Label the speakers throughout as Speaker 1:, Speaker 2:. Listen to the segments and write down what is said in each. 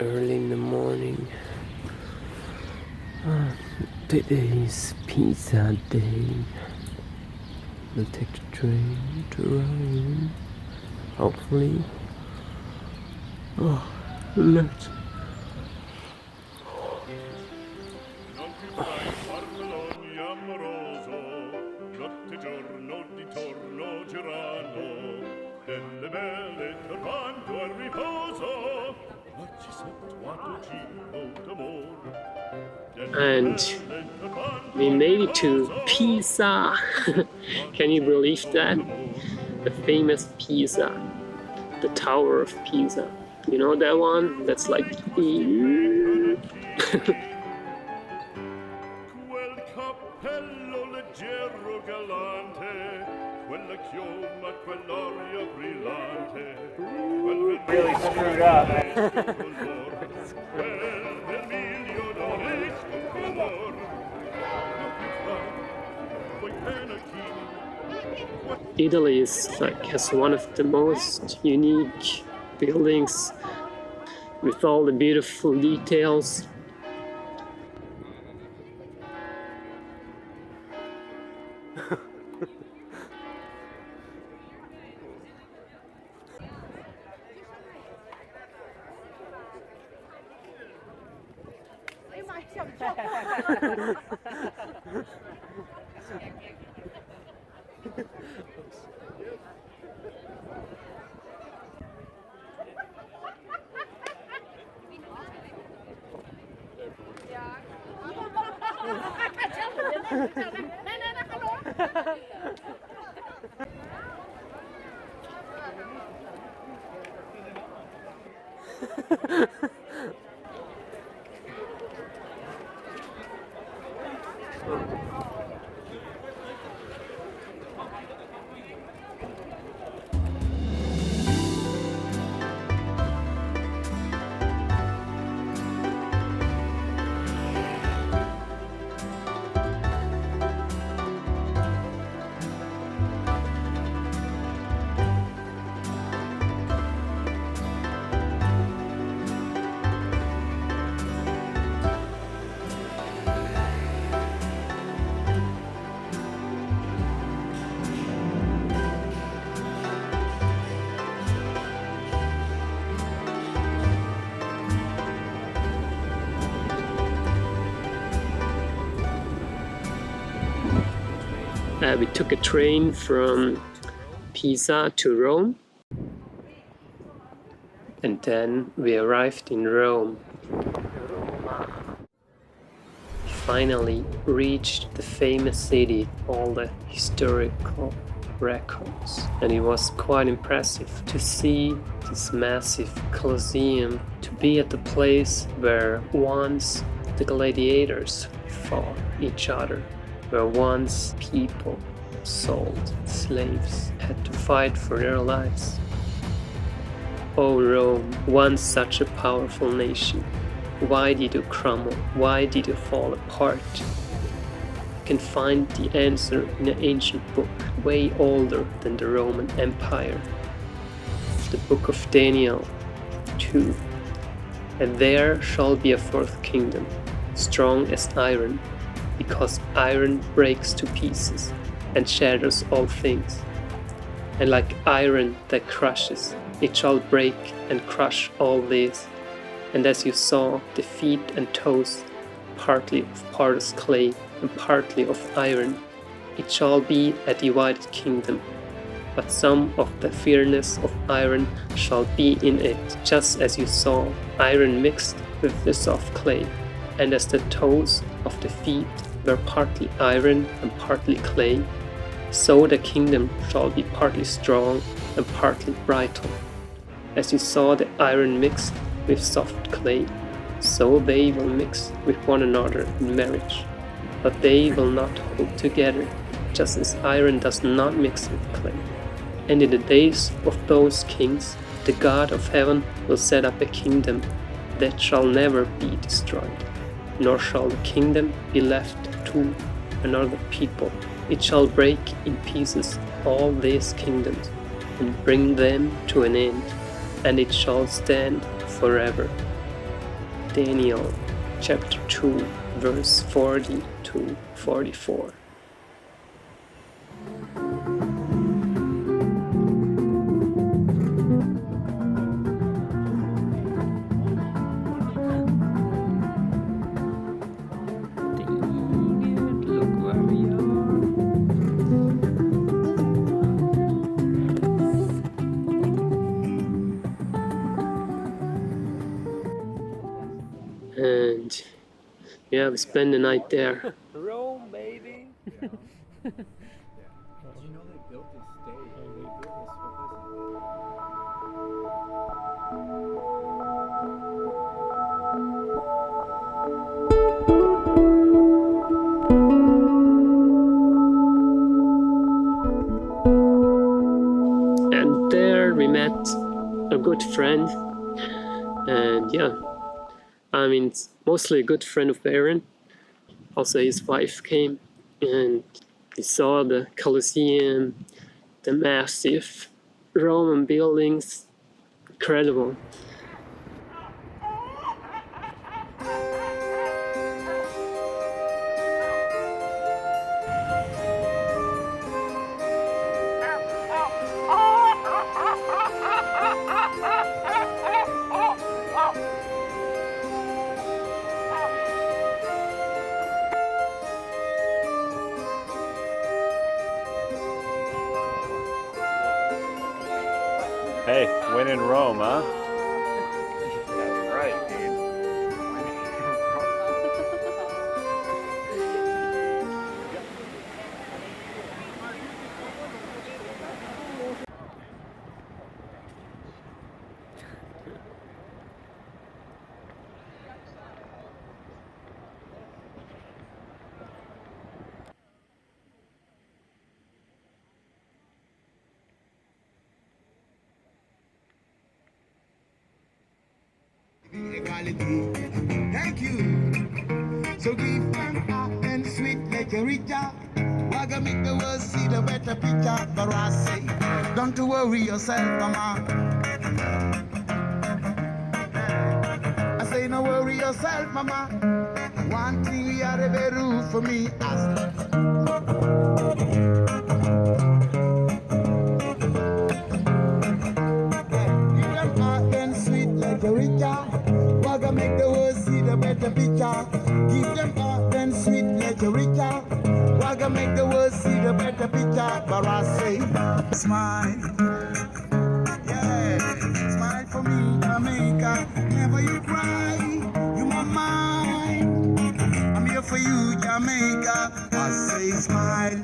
Speaker 1: early in the morning. Today is pizza day. We'll take the train to Rome. Hopefully. Let's.
Speaker 2: Notte giorno di torno girano, delle belle turbando al riposo, oggi sotto giro d'amore.
Speaker 1: And we made it to Pisa. Can you believe that? The famous Pisa, the Tower of Pisa. You know that one? That's like.
Speaker 2: Quel cappello leggero galante, quella chioma, quell'aria brillante, quel
Speaker 3: Really screwed up.
Speaker 2: quel vermiglio d'onesco color, poi pennacchini.
Speaker 1: Italy is has one of the most unique buildings with all the beautiful details. We took a train from Pisa to Rome, and then we arrived in Rome. Finally reached the famous city, all the historical records, and it was quite impressive to see this massive Colosseum, to be at the place where once the gladiators fought each other, where once people sold slaves, had to fight for their lives. Oh Rome, once such a powerful nation, why did you crumble? Why did you fall apart? You can find the answer in an ancient book, way older than the Roman Empire. The book of Daniel 2. And there shall be a fourth kingdom, strong as iron, because iron breaks to pieces and shatters all things. And like iron that crushes, it shall break and crush all this. And as you saw, the feet and toes, partly of potter's clay and partly of iron, it shall be a divided kingdom. But some of the fierceness of iron shall be in it, just as you saw iron mixed with the soft clay. And as the toes of the feet were partly iron and partly clay, so the kingdom shall be partly strong and partly brittle. As you saw the iron mixed with soft clay, so they will mix with one another in marriage, but they will not hold together, just as iron does not mix with clay. And in the days of those kings, the God of heaven will set up a kingdom that shall never be destroyed, nor shall the kingdom be left to another people. It shall break in pieces all these kingdoms and bring them to an end, and it shall stand forever. Daniel chapter 2 verse 40 to 44. And yeah, we spent the night there.
Speaker 3: Rome, baby.
Speaker 4: Did you know they built this stage? They built this
Speaker 1: And there we met a good friend. And yeah, I mean, it's mostly a good friend of Aaron. Also, his wife came and we saw the Colosseum, the massive Roman buildings. Incredible.
Speaker 5: Hey, when in Rome, huh?
Speaker 3: That's right, dude.
Speaker 6: Equality. Thank you. So give them hot and sweet like a richer. Waga make the world see the better picture. But I say, don't you worry yourself, mama. I say, no worry yourself, mama. One thing we are the better rule for me. Give them hot and sweet like a richer. Waga make the world see the better picture. Give them hot and sweet like a richer. Waga make the world see the better picture. But I say, smile. Yeah, smile for me, Jamaica. Never you cry, you my mind. I'm here for you, Jamaica. I say, smile.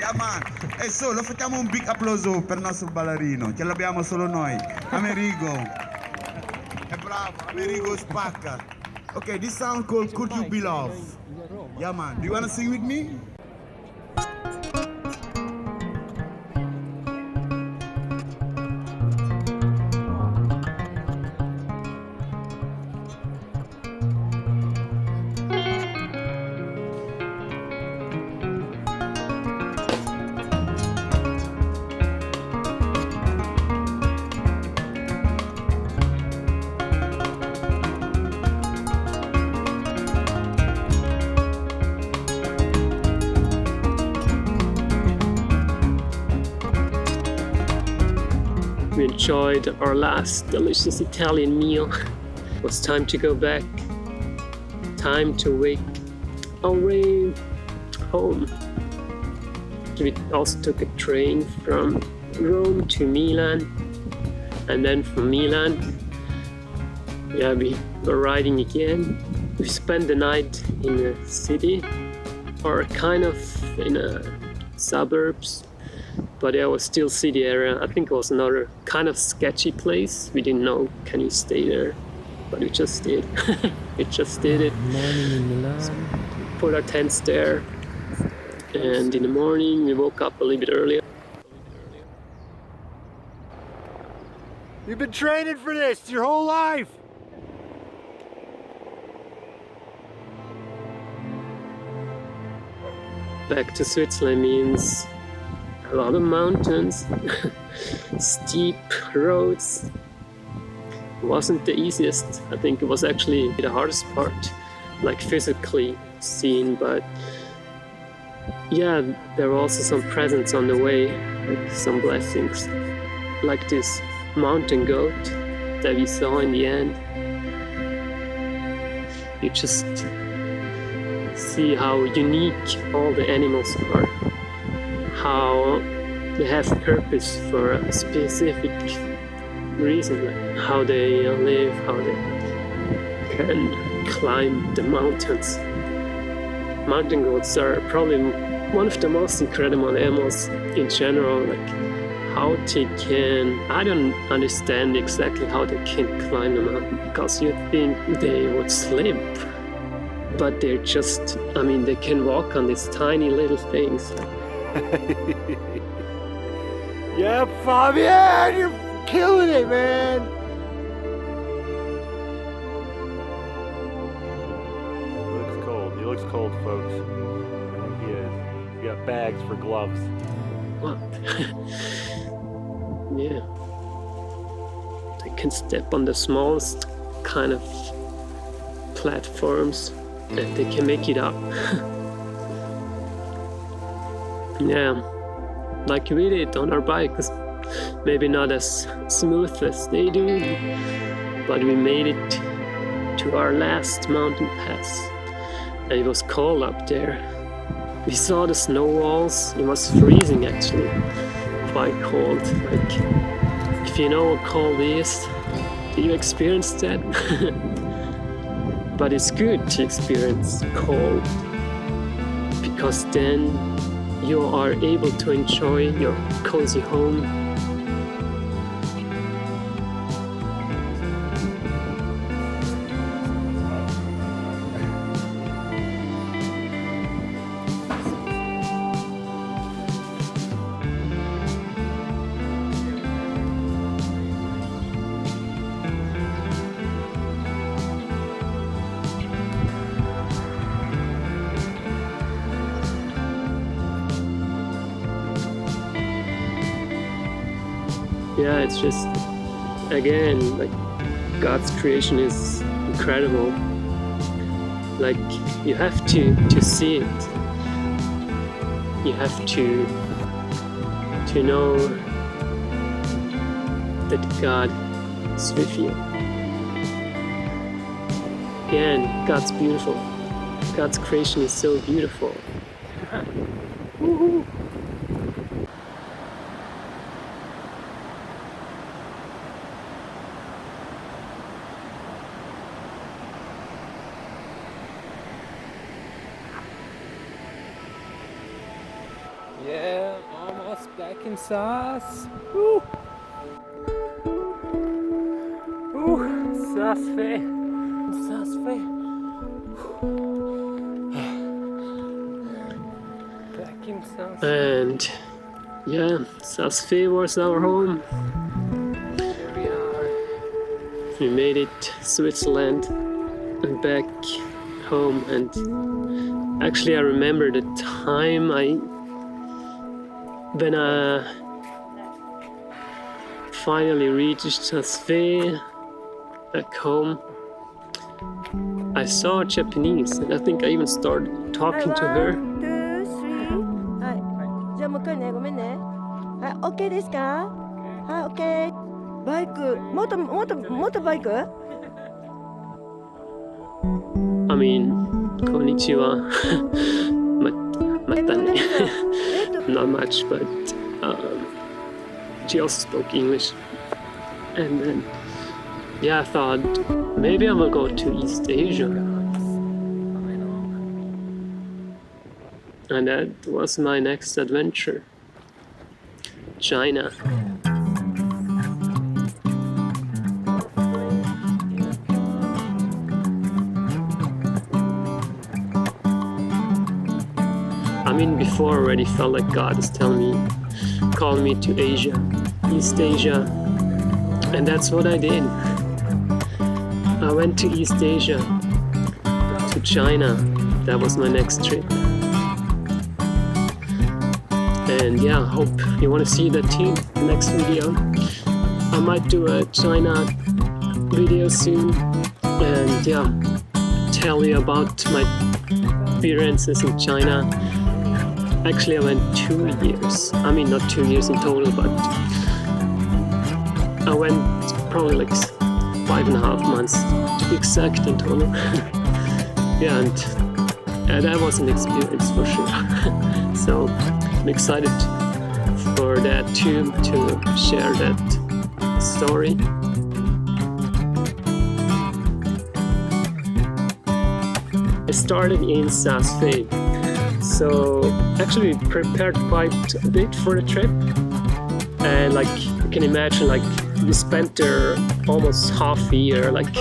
Speaker 6: Yeah, man. E solo facciamo un big applauso per il nostro ballerino. Ce l'abbiamo solo noi. Amerigo. È bravo. Amerigo spacca. Okay, this sound called Could You Be Love? Yeah, man. Do you want to sing with me?
Speaker 1: We enjoyed our last delicious Italian meal. It was time to go back. Time to wake our way home. We also took a train from Rome to Milan, and then from Milan, yeah, we were riding again. We spent the night in a city, or kind of in a suburbs, but it was still city area. I think it was another kind of sketchy place. We didn't know, can we stay there? But we just did. We just did it.
Speaker 3: Morning in Milan.
Speaker 1: Put our tents there, and in the morning we woke up a little bit earlier.
Speaker 5: You've been training for this your whole life.
Speaker 1: Back to Switzerland means a lot of mountains, steep roads. It wasn't the easiest. I think it was actually the hardest part, like physically seen, but yeah, there were also some presents on the way, like some blessings, like this mountain goat that we saw in the end. You just see how unique all the animals are, how they have purpose for a specific reason, like how they live, how they can climb the mountains. Mountain goats are probably one of the most incredible animals in general, like how they can, I don't understand exactly how they can climb the mountain, because you think they would slip, but they're just, I mean, they can walk on these tiny little things.
Speaker 5: Yeah, Fabian, you're killing it, man.
Speaker 7: He looks cold. He looks cold, folks. He is. He's got bags for gloves.
Speaker 1: What? Yeah. They can step on the smallest kind of platforms and they can make it up. Yeah. Like we did on our bikes. Maybe not as smooth as they do, but we made it to our last mountain pass. And it was cold up there. We saw the snow walls. It was freezing actually. Quite cold. Like, if you know what cold is, do you experience that? But it's good to experience cold, because then you are able to enjoy your cozy home. Yeah, it's just, again, like, God's creation is incredible. Like, you have to see it. You have to know that God is with you. Again, God's beautiful. God's creation is so beautiful. Woohoo!
Speaker 3: Yeah, almost back in sauce. Woo!
Speaker 1: Saas-Fee.
Speaker 3: Back in sauce.
Speaker 1: And yeah, Saas-Fee was our home.
Speaker 3: Here we are.
Speaker 1: We made it Switzerland and back home. And actually I remember the time when I finally reached Saas-Fee back home. I saw Japanese and I think I even started talking to her.
Speaker 8: 1, 2, 3はいじゃあもう一回ねごめんねはい OK ですかはい OK バイクもっとバイク
Speaker 1: I mean, konnichiwa. Matane. Not much, but she also spoke English. And then, yeah, I thought maybe I will go to East Asia. And that was my next adventure. China. I mean, before I already felt like God is calling me to Asia, East Asia, and that's what I did. I went to East Asia, to China. That was my next trip. And yeah, hope you want to see that too. Next video, I might do a China video soon, and yeah, tell you about my experiences in China. Actually, I went 2 years. I mean, not 2 years in total, but I went probably like 5.5 months to be exact in total. Yeah, and that was an experience for sure. So I'm excited for that too, to share that story. I started in Saas-Fee, so actually prepared quite a bit for the trip, and like you can imagine, like we spent there almost half a year. Like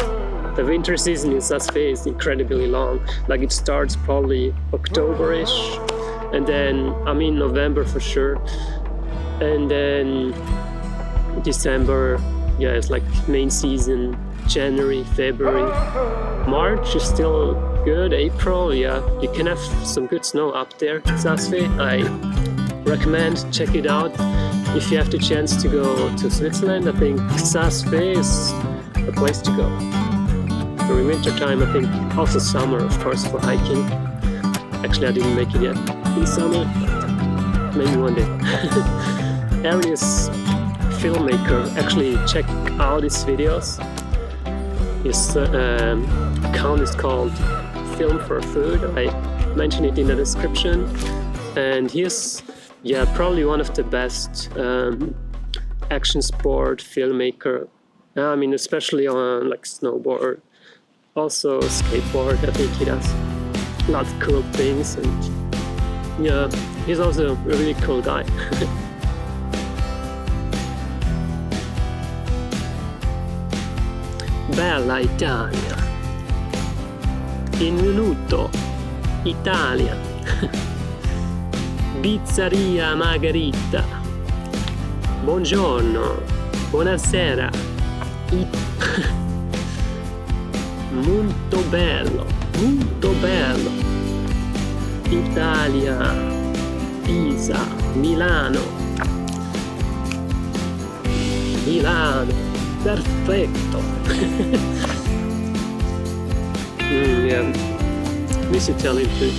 Speaker 1: the winter season in Saas-Fee is incredibly long. Like it starts probably October-ish, and then I mean November for sure, and then December, yeah, it's like main season. January, February, March is still good. April, yeah, you can have some good snow up there in Saas-Fee. I recommend check it out if you have the chance to go to Switzerland. I think Saas-Fee is a place to go during winter time. I think also summer, of course, for hiking. Actually, I didn't make it yet in summer, but maybe one day. Arius filmmaker, actually check out his videos. His account is called Film for Food. I mentioned it in the description, and he's probably one of the best action sport filmmaker. I mean, especially on like snowboard, also skateboard. I think he does a lot of cool things, and yeah, he's also a really cool guy. Bella Italia, benvenuto Italia, pizzeria Margherita, buongiorno, buonasera, molto bello, Italia, Pisa, Milano, perfetto. Yeah, miss Italian food.